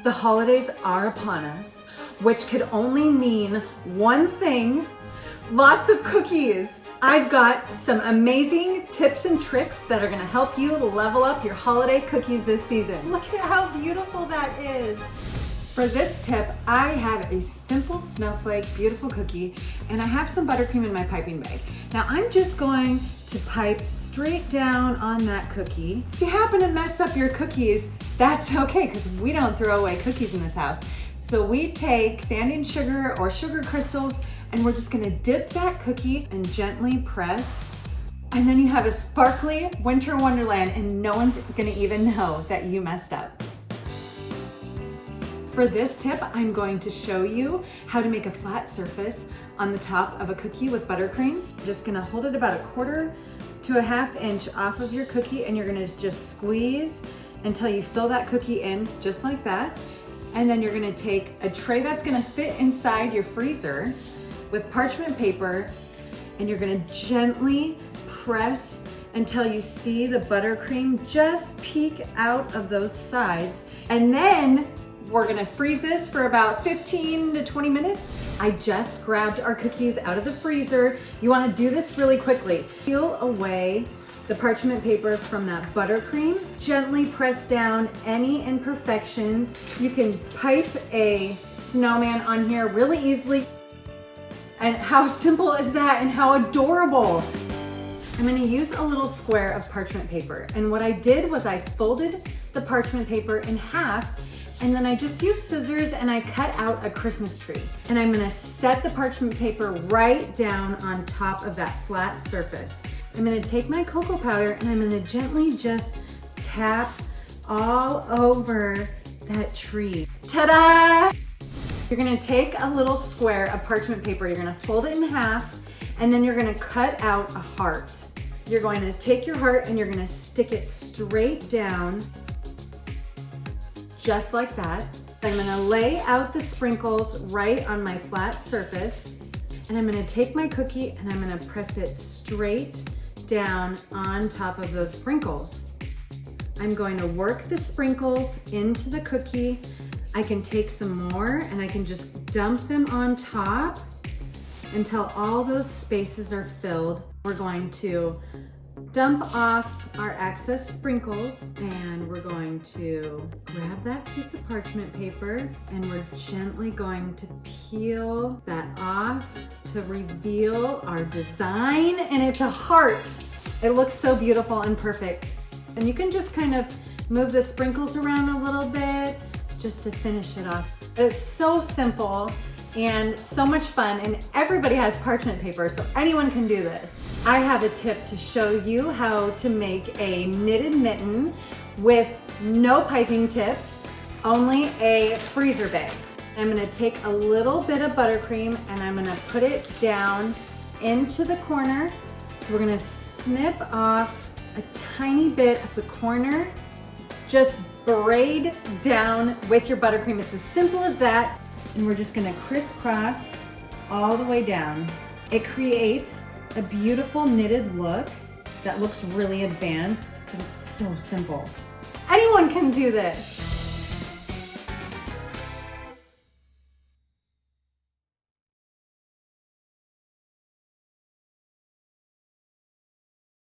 The holidays are upon us, which could only mean one thing: lots of cookies. I've got some amazing tips and tricks that are gonna help you level up your holiday cookies this season. Look at how beautiful that is. For this tip, I have a simple snowflake, beautiful cookie, and I have some buttercream in my piping bag. Now I'm just going to pipe straight down on that cookie. If you happen to mess up your cookies, that's okay, because we don't throw away cookies in this house. So we take sanding sugar or sugar crystals, and we're just gonna dip that cookie and gently press. And then you have a sparkly winter wonderland, and no one's gonna even know that you messed up. For this tip, I'm going to show you how to make a flat surface on the top of a cookie with buttercream. You're just gonna hold it about 1/4 to a 1/2 inch off of your cookie, and you're gonna just squeeze until you fill that cookie in, just like that. And then you're gonna take a tray that's gonna fit inside your freezer with parchment paper, and you're gonna gently press until you see the buttercream just peek out of those sides. And then we're gonna freeze this for about 15 to 20 minutes. I just grabbed our cookies out of the freezer. You wanna do this really quickly. Peel away the parchment paper from that buttercream. Gently press down any imperfections. You can pipe a snowman on here really easily. And how simple is that, and how adorable. I'm gonna use a little square of parchment paper. And what I did was I folded the parchment paper in half, and then I just used scissors and I cut out a Christmas tree. And I'm gonna set the parchment paper right down on top of that flat surface. I'm gonna take my cocoa powder and I'm gonna gently just tap all over that tree. Ta-da! You're gonna take a little square of parchment paper, you're gonna fold it in half, and then you're gonna cut out a heart. You're going to take your heart and you're gonna stick it straight down, just like that. I'm gonna lay out the sprinkles right on my flat surface, and I'm gonna take my cookie and I'm gonna press it straight down on top of those sprinkles. I'm going to work the sprinkles into the cookie. I can take some more and I can just dump them on top until all those spaces are filled. We're going to dump off our excess sprinkles, and we're going to grab that piece of parchment paper and we're gently going to peel that off to reveal our design, and it's a heart. It looks so beautiful and perfect. And you can just kind of move the sprinkles around a little bit just to finish it off. It's so simple and so much fun, and everybody has parchment paper, so anyone can do this. I have a tip to show you how to make a knitted mitten with no piping tips, only a freezer bag. I'm gonna take a little bit of buttercream and I'm gonna put it down into the corner. So we're gonna snip off a tiny bit of the corner. Just braid down with your buttercream. It's as simple as that. And we're just gonna crisscross all the way down. It creates a beautiful knitted look that looks really advanced, but it's so simple. Anyone can do this.